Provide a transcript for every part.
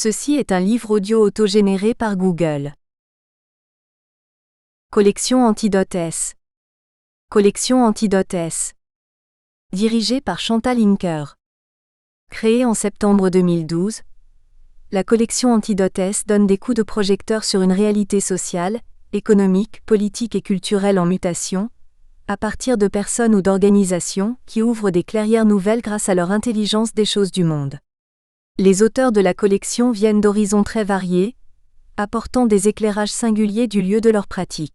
Ceci est un livre audio autogénéré par Google. Collection Antidote S. Collection Antidote S. Dirigée par Chantal Inker. Créée en septembre 2012, la collection Antidote S donne des coups de projecteur sur une réalité sociale, économique, politique et culturelle en mutation, à partir de personnes ou d'organisations qui ouvrent des clairières nouvelles grâce à leur intelligence des choses du monde. Les auteurs de la collection viennent d'horizons très variés, apportant des éclairages singuliers du lieu de leur pratique.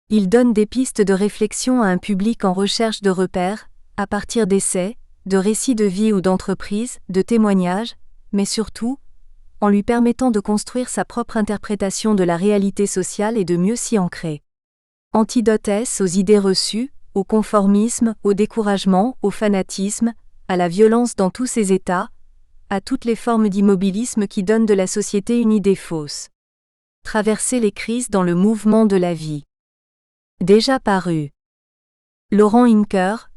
Ils donnent des pistes de réflexion à un public en recherche de repères, à partir d'essais, de récits de vie ou d'entreprise, de témoignages, mais surtout, en lui permettant de construire sa propre interprétation de la réalité sociale et de mieux s'y ancrer. Antidote S aux idées reçues, au conformisme, au découragement, au fanatisme, à la violence dans tous ses états, à toutes les formes d'immobilisme qui donnent de la société une idée fausse. Traverser les crises dans le mouvement de la vie. Déjà paru. Laurent Inker,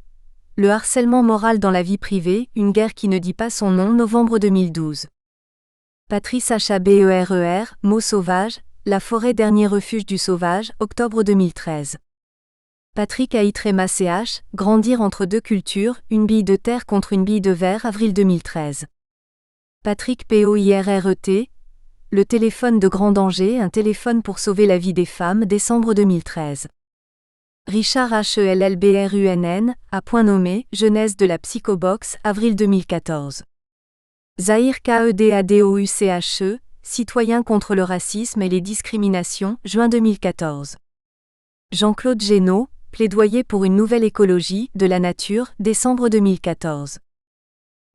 Le harcèlement moral dans la vie privée, une guerre qui ne dit pas son nom, novembre 2012. Patrice Haber, Mots sauvages, La forêt dernier refuge du sauvage, octobre 2013. Patrick Aitrema CH, Grandir entre deux cultures, une bille de terre contre une bille de verre, avril 2013. Patrick POIRRET, Le téléphone de grand danger, un téléphone pour sauver la vie des femmes, décembre 2013. Richard HELLBRUNN, à point nommé, Genèse de la psychobox, avril 2014. Zahir KEDADOUCHE, Citoyens contre le racisme et les discriminations, juin 2014. Jean-Claude Génaud, Plaidoyer pour une nouvelle écologie, de la nature, décembre 2014.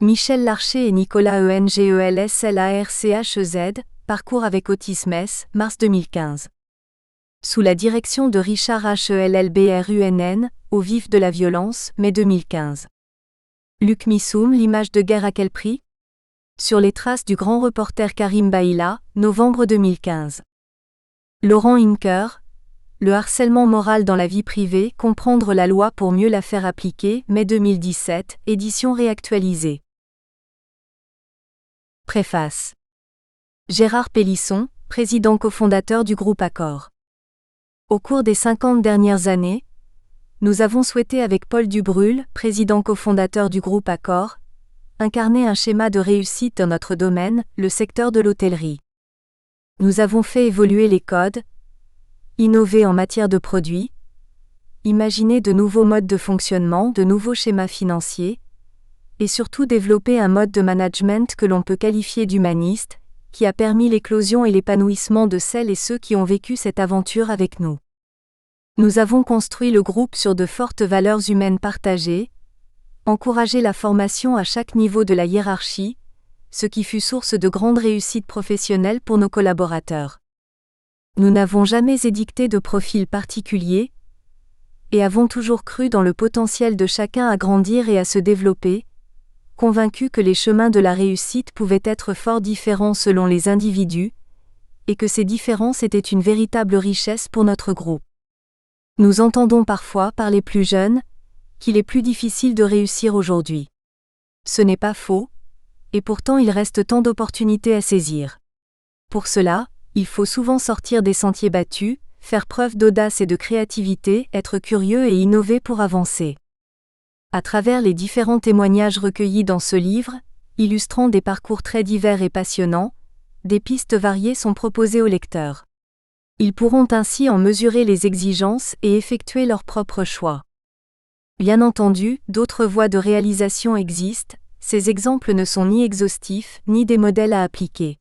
Michel Larcher et Nicolas ENGELSLARCHEZ, Parcours avec autisme S, mars 2015. Sous la direction de Richard HELLBRUNN, Au vif de la violence, mai 2015. Luc Missoum, L'image de guerre à quel prix ? Sur les traces du grand reporter Karim Baïla, novembre 2015. Laurent Inker, Le harcèlement moral dans la vie privée, comprendre la loi pour mieux la faire appliquer, mai 2017, édition réactualisée. Préface. Gérard Pélisson, président cofondateur du groupe Accor. Au cours des 50 dernières années, nous avons souhaité avec Paul Dubrul, président cofondateur du groupe Accor, incarner un schéma de réussite dans notre domaine, le secteur de l'hôtellerie. Nous avons fait évoluer les codes, innover en matière de produits, imaginer de nouveaux modes de fonctionnement, de nouveaux schémas financiers, et surtout développer un mode de management que l'on peut qualifier d'humaniste, qui a permis l'éclosion et l'épanouissement de celles et ceux qui ont vécu cette aventure avec nous. Nous avons construit le groupe sur de fortes valeurs humaines partagées, encouragé la formation à chaque niveau de la hiérarchie, ce qui fut source de grandes réussites professionnelles pour nos collaborateurs. Nous n'avons jamais édicté de profil particulier, et avons toujours cru dans le potentiel de chacun à grandir et à se développer, convaincus que les chemins de la réussite pouvaient être fort différents selon les individus, et que ces différences étaient une véritable richesse pour notre groupe. Nous entendons parfois par les plus jeunes, qu'il est plus difficile de réussir aujourd'hui. Ce n'est pas faux, et pourtant il reste tant d'opportunités à saisir. Pour cela, il faut souvent sortir des sentiers battus, faire preuve d'audace et de créativité, être curieux et innover pour avancer. À travers les différents témoignages recueillis dans ce livre, illustrant des parcours très divers et passionnants, des pistes variées sont proposées aux lecteurs. Ils pourront ainsi en mesurer les exigences et effectuer leurs propres choix. Bien entendu, d'autres voies de réalisation existent, ces exemples ne sont ni exhaustifs, ni des modèles à appliquer.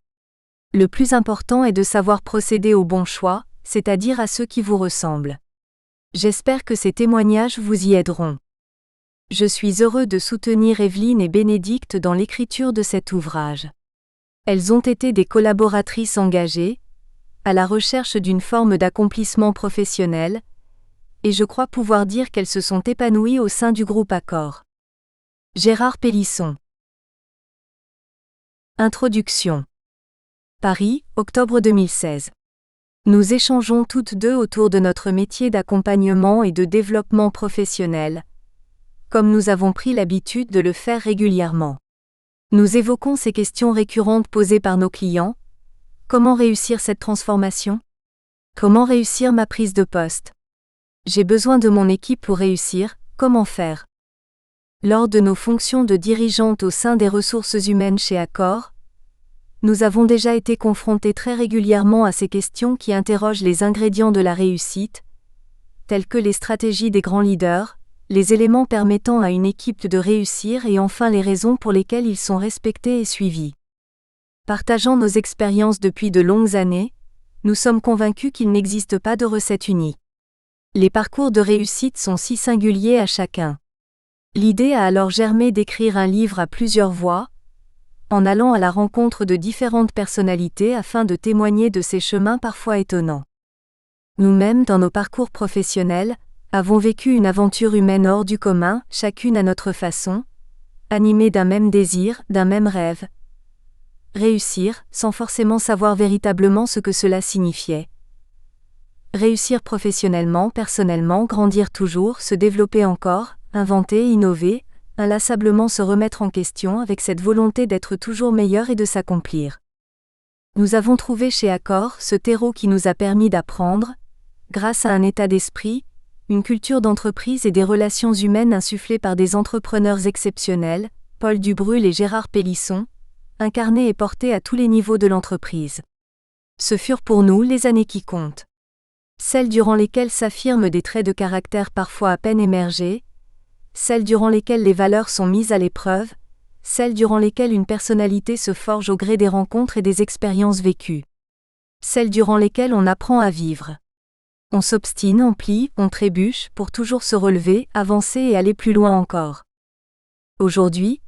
Le plus important est de savoir procéder au bon choix, c'est-à-dire à ceux qui vous ressemblent. J'espère que ces témoignages vous y aideront. Je suis heureux de soutenir Evelyne et Bénédicte dans l'écriture de cet ouvrage. Elles ont été des collaboratrices engagées, à la recherche d'une forme d'accomplissement professionnel, et je crois pouvoir dire qu'elles se sont épanouies au sein du groupe Accor. Gérard Pélisson. Introduction. Paris, octobre 2016. Nous échangeons toutes deux autour de notre métier d'accompagnement et de développement professionnel, comme nous avons pris l'habitude de le faire régulièrement. Nous évoquons ces questions récurrentes posées par nos clients. Comment réussir cette transformation? Comment réussir ma prise de poste? J'ai besoin de mon équipe pour réussir, comment faire? Lors de nos fonctions de dirigeante au sein des ressources humaines chez Accor, nous avons déjà été confrontés très régulièrement à ces questions qui interrogent les ingrédients de la réussite, tels que les stratégies des grands leaders, les éléments permettant à une équipe de réussir et enfin les raisons pour lesquelles ils sont respectés et suivis. Partageant nos expériences depuis de longues années, nous sommes convaincus qu'il n'existe pas de recette unique. Les parcours de réussite sont si singuliers à chacun. L'idée a alors germé d'écrire un livre à plusieurs voix, en allant à la rencontre de différentes personnalités afin de témoigner de ces chemins parfois étonnants. Nous-mêmes, dans nos parcours professionnels, avons vécu une aventure humaine hors du commun, chacune à notre façon, animée d'un même désir, d'un même rêve. Réussir, sans forcément savoir véritablement ce que cela signifiait. Réussir professionnellement, personnellement, grandir toujours, se développer encore, inventer, innover, inlassablement se remettre en question avec cette volonté d'être toujours meilleur et de s'accomplir. Nous avons trouvé chez Accor ce terreau qui nous a permis d'apprendre, grâce à un état d'esprit, une culture d'entreprise et des relations humaines insufflées par des entrepreneurs exceptionnels, Paul Dubrul et Gérard Pélisson, incarnés et portés à tous les niveaux de l'entreprise. Ce furent pour nous les années qui comptent. Celles durant lesquelles s'affirment des traits de caractère parfois à peine émergés, celles durant lesquelles les valeurs sont mises à l'épreuve, celles durant lesquelles une personnalité se forge au gré des rencontres et des expériences vécues. Celles durant lesquelles on apprend à vivre. On s'obstine, on plie, on trébuche, pour toujours se relever, avancer et aller plus loin encore. Aujourd'hui,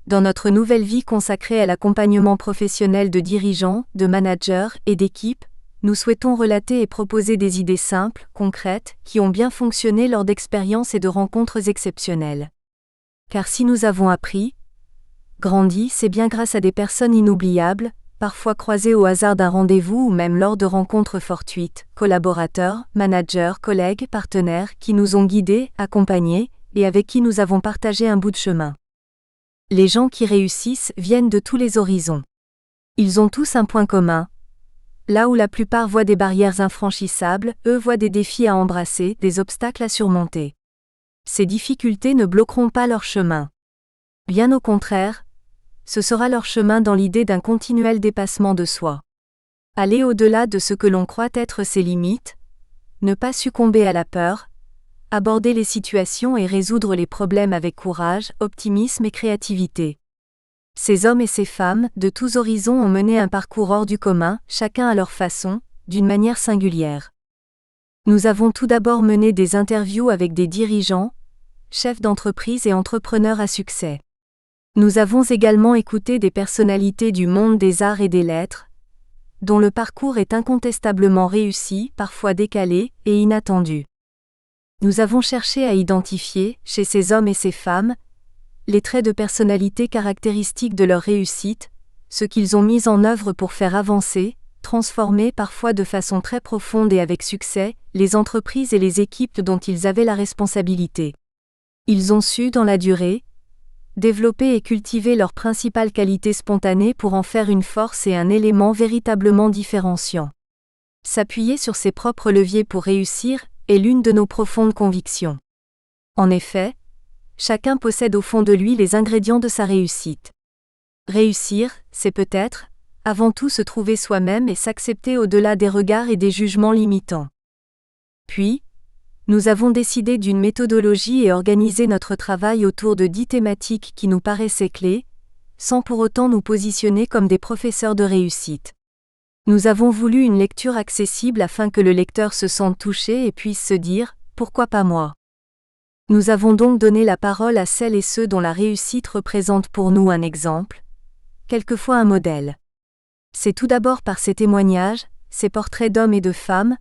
dans notre nouvelle vie consacrée à l'accompagnement professionnel de dirigeants, de managers et d'équipes, nous souhaitons relater et proposer des idées simples, concrètes, qui ont bien fonctionné lors d'expériences et de rencontres exceptionnelles. Car si nous avons appris, grandi, c'est bien grâce à des personnes inoubliables, parfois croisées au hasard d'un rendez-vous ou même lors de rencontres fortuites, collaborateurs, managers, collègues, partenaires, qui nous ont guidés, accompagnés, et avec qui nous avons partagé un bout de chemin. Les gens qui réussissent viennent de tous les horizons. Ils ont tous un point commun. Là où la plupart voient des barrières infranchissables, eux voient des défis à embrasser, des obstacles à surmonter. Ces difficultés ne bloqueront pas leur chemin. Bien au contraire, ce sera leur chemin dans l'idée d'un continuel dépassement de soi. Aller au-delà de ce que l'on croit être ses limites, ne pas succomber à la peur, aborder les situations et résoudre les problèmes avec courage, optimisme et créativité. Ces hommes et ces femmes, de tous horizons, ont mené un parcours hors du commun, chacun à leur façon, d'une manière singulière. Nous avons tout d'abord mené des interviews avec des dirigeants, chefs d'entreprise et entrepreneurs à succès. Nous avons également écouté des personnalités du monde des arts et des lettres, dont le parcours est incontestablement réussi, parfois décalé et inattendu. Nous avons cherché à identifier, chez ces hommes et ces femmes, les traits de personnalité caractéristiques de leur réussite, ce qu'ils ont mis en œuvre pour faire avancer, transformer parfois de façon très profonde et avec succès, les entreprises et les équipes dont ils avaient la responsabilité. Ils ont su, dans la durée, développer et cultiver leurs principales qualités spontanées pour en faire une force et un élément véritablement différenciant. S'appuyer sur ses propres leviers pour réussir est l'une de nos profondes convictions. En effet, chacun possède au fond de lui les ingrédients de sa réussite. Réussir, c'est peut-être, avant tout se trouver soi-même et s'accepter au-delà des regards et des jugements limitants. Puis, nous avons décidé d'une méthodologie et organisé notre travail autour de 10 thématiques qui nous paraissaient clés, sans pour autant nous positionner comme des professeurs de réussite. Nous avons voulu une lecture accessible afin que le lecteur se sente touché et puisse se dire « Pourquoi pas moi ?» Nous avons donc donné la parole à celles et ceux dont la réussite représente pour nous un exemple, quelquefois un modèle. C'est tout d'abord par ces témoignages, ces portraits d'hommes et de femmes,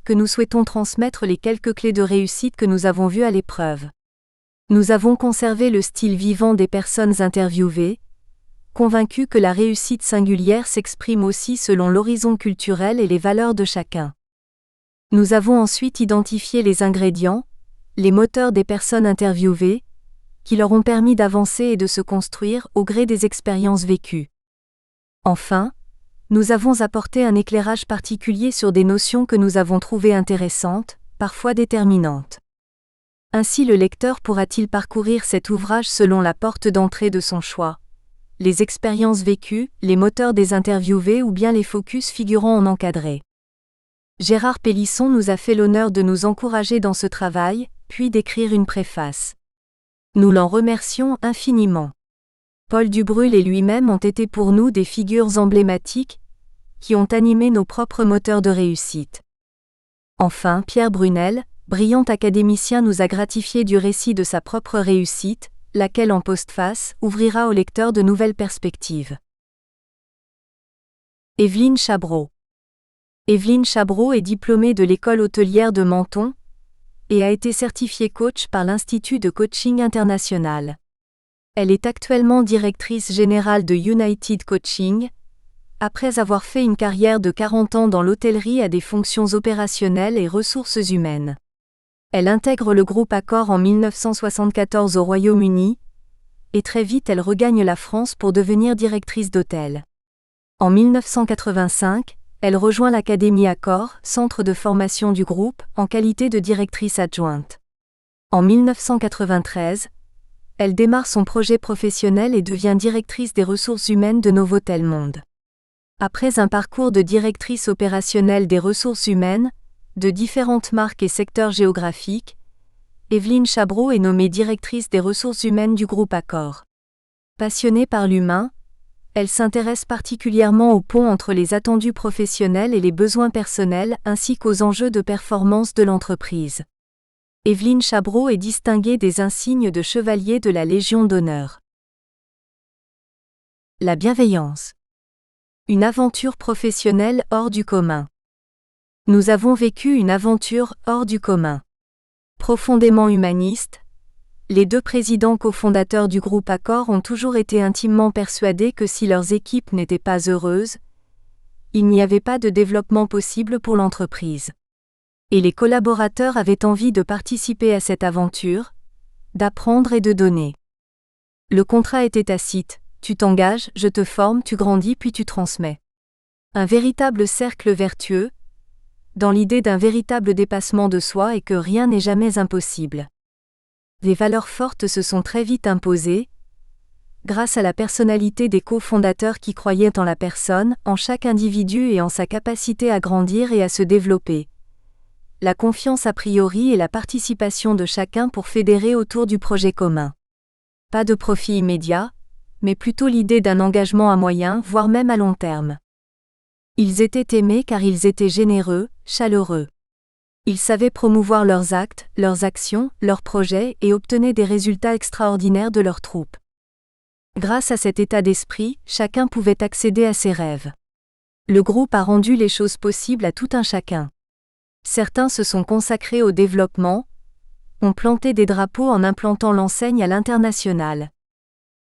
que nous souhaitons transmettre les quelques clés de réussite que nous avons vues à l'épreuve. Nous avons conservé le style vivant des personnes interviewées, convaincus que la réussite singulière s'exprime aussi selon l'horizon culturel et les valeurs de chacun. Nous avons ensuite identifié les ingrédients, les moteurs des personnes interviewées, qui leur ont permis d'avancer et de se construire au gré des expériences vécues. Enfin, nous avons apporté un éclairage particulier sur des notions que nous avons trouvées intéressantes, parfois déterminantes. Ainsi le lecteur pourra-t-il parcourir cet ouvrage selon la porte d'entrée de son choix, les expériences vécues, les moteurs des interviewés ou bien les focus figurant en encadré. Gérard Pélisson nous a fait l'honneur de nous encourager dans ce travail, puis d'écrire une préface. Nous l'en remercions infiniment. Paul Dubrul et lui-même ont été pour nous des figures emblématiques, qui ont animé nos propres moteurs de réussite. Enfin, Pierre Brunel, brillant académicien, nous a gratifié du récit de sa propre réussite, laquelle en postface ouvrira au lecteur de nouvelles perspectives. Évelyne Chabreau. Évelyne Chabreau est diplômée de l'école hôtelière de Menton et a été certifiée coach par l'Institut de Coaching International. Elle est actuellement directrice générale de United Coaching, après avoir fait une carrière de 40 ans dans l'hôtellerie à des fonctions opérationnelles et ressources humaines. Elle intègre le groupe Accor en 1974 au Royaume-Uni, et très vite elle regagne la France pour devenir directrice d'hôtel. En 1985, elle rejoint l'Académie Accor, centre de formation du groupe, en qualité de directrice adjointe. En 1993, elle démarre son projet professionnel et devient directrice des ressources humaines de Novotel Monde. Après un parcours de directrice opérationnelle des ressources humaines, de différentes marques et secteurs géographiques, Évelyne Chabreau est nommée directrice des ressources humaines du groupe Accor. Passionnée par l'humain, elle s'intéresse particulièrement au pont entre les attendus professionnels et les besoins personnels ainsi qu'aux enjeux de performance de l'entreprise. Évelyne Chabreau est distinguée des insignes de chevalier de la Légion d'honneur. La bienveillance. Une aventure professionnelle hors du commun. Nous avons vécu une aventure hors du commun. Profondément humaniste, les deux présidents cofondateurs du groupe Accor ont toujours été intimement persuadés que si leurs équipes n'étaient pas heureuses, il n'y avait pas de développement possible pour l'entreprise. Et les collaborateurs avaient envie de participer à cette aventure, d'apprendre et de donner. Le contrat était tacite, tu t'engages, je te forme, tu grandis puis tu transmets. Un véritable cercle vertueux, dans l'idée d'un véritable dépassement de soi et que rien n'est jamais impossible. Des valeurs fortes se sont très vite imposées, grâce à la personnalité des cofondateurs qui croyaient en la personne, en chaque individu et en sa capacité à grandir et à se développer. La confiance a priori et la participation de chacun pour fédérer autour du projet commun. Pas de profit immédiat, mais plutôt l'idée d'un engagement à moyen, voire même à long terme. Ils étaient aimés car ils étaient généreux, chaleureux. Ils savaient promouvoir leurs actes, leurs actions, leurs projets et obtenaient des résultats extraordinaires de leurs troupes. Grâce à cet état d'esprit, chacun pouvait accéder à ses rêves. Le groupe a rendu les choses possibles à tout un chacun. Certains se sont consacrés au développement, ont planté des drapeaux en implantant l'enseigne à l'international.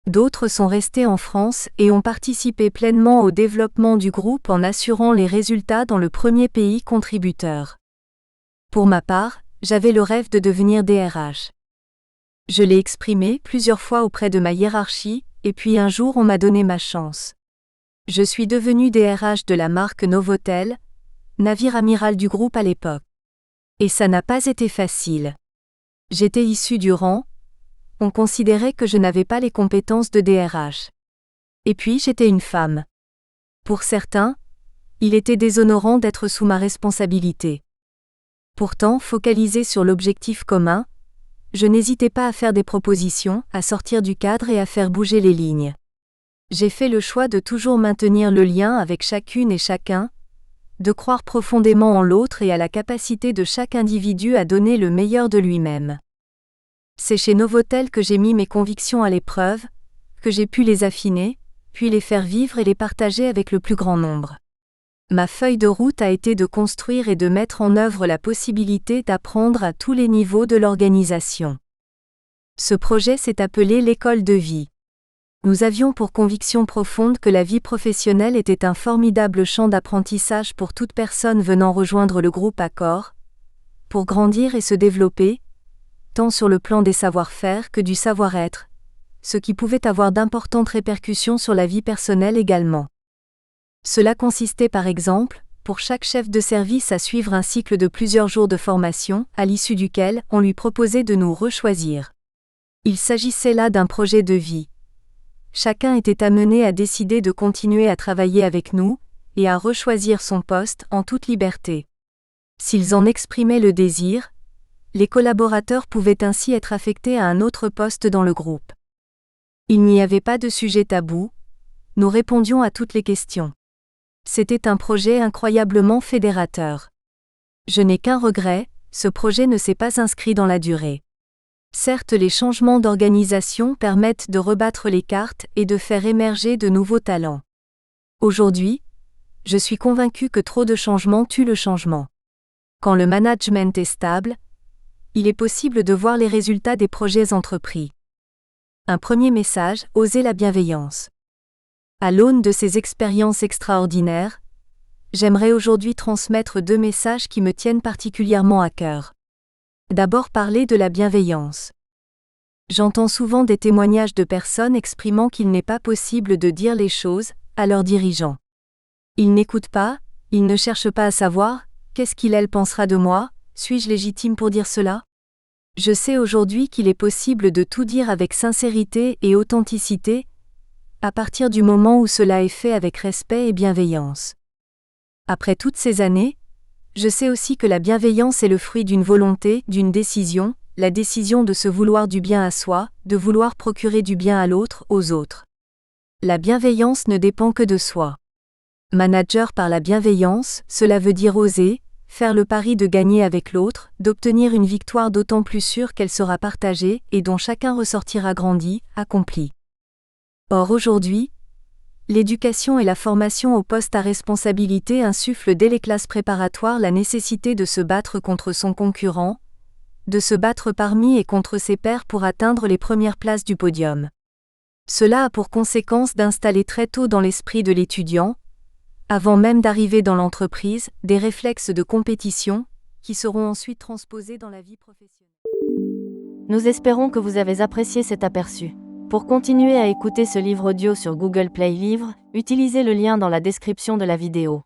D'autres sont restés en France et ont participé pleinement au développement du groupe en assurant les résultats dans le premier pays contributeur. Pour ma part, j'avais le rêve de devenir DRH. Je l'ai exprimé plusieurs fois auprès de ma hiérarchie, et puis un jour on m'a donné ma chance. Je suis devenu DRH de la marque Novotel, navire amiral du groupe à l'époque. Et ça n'a pas été facile. J'étais issu du rang, on considérait que je n'avais pas les compétences de DRH. Et puis j'étais une femme. Pour certains, il était déshonorant d'être sous ma responsabilité. Pourtant, focalisé sur l'objectif commun, je n'hésitais pas à faire des propositions, à sortir du cadre et à faire bouger les lignes. J'ai fait le choix de toujours maintenir le lien avec chacune et chacun, de croire profondément en l'autre et à la capacité de chaque individu à donner le meilleur de lui-même. C'est chez Novotel que j'ai mis mes convictions à l'épreuve, que j'ai pu les affiner, puis les faire vivre et les partager avec le plus grand nombre. Ma feuille de route a été de construire et de mettre en œuvre la possibilité d'apprendre à tous les niveaux de l'organisation. Ce projet s'est appelé l'école de vie. Nous avions pour conviction profonde que la vie professionnelle était un formidable champ d'apprentissage pour toute personne venant rejoindre le groupe Accor, pour grandir et se développer, tant sur le plan des savoir-faire que du savoir-être, ce qui pouvait avoir d'importantes répercussions sur la vie personnelle également. Cela consistait par exemple, pour chaque chef de service à suivre un cycle de plusieurs jours de formation, à l'issue duquel on lui proposait de nous rechoisir. Il s'agissait là d'un projet de vie. Chacun était amené à décider de continuer à travailler avec nous, et à rechoisir son poste en toute liberté. S'ils en exprimaient le désir, les collaborateurs pouvaient ainsi être affectés à un autre poste dans le groupe. Il n'y avait pas de sujet tabou, nous répondions à toutes les questions. C'était un projet incroyablement fédérateur. Je n'ai qu'un regret, ce projet ne s'est pas inscrit dans la durée. Certes, les changements d'organisation permettent de rebattre les cartes et de faire émerger de nouveaux talents. Aujourd'hui, je suis convaincu que trop de changements tuent le changement. Quand le management est stable, il est possible de voir les résultats des projets entrepris. Un premier message, oser la bienveillance. À l'aune de ces expériences extraordinaires, j'aimerais aujourd'hui transmettre 2 messages qui me tiennent particulièrement à cœur. D'abord, parler de la bienveillance. J'entends souvent des témoignages de personnes exprimant qu'il n'est pas possible de dire les choses à leurs dirigeants. Ils n'écoutent pas, ils ne cherchent pas à savoir, qu'est-ce qu'il pensera de moi, suis-je légitime pour dire cela ? Je sais aujourd'hui qu'il est possible de tout dire avec sincérité et authenticité, à partir du moment où cela est fait avec respect et bienveillance. Après toutes ces années, je sais aussi que la bienveillance est le fruit d'une volonté, d'une décision, la décision de se vouloir du bien à soi, de vouloir procurer du bien à l'autre, aux autres. La bienveillance ne dépend que de soi. Manager par la bienveillance, cela veut dire oser, faire le pari de gagner avec l'autre, d'obtenir une victoire d'autant plus sûre qu'elle sera partagée et dont chacun ressortira grandi, accompli. Or aujourd'hui, l'éducation et la formation au poste à responsabilité insufflent dès les classes préparatoires la nécessité de se battre contre son concurrent, de se battre parmi et contre ses pairs pour atteindre les premières places du podium. Cela a pour conséquence d'installer très tôt dans l'esprit de l'étudiant, avant même d'arriver dans l'entreprise, des réflexes de compétition, qui seront ensuite transposés dans la vie professionnelle. Nous espérons que vous avez apprécié cet aperçu. Pour continuer à écouter ce livre audio sur Google Play Livres, utilisez le lien dans la description de la vidéo.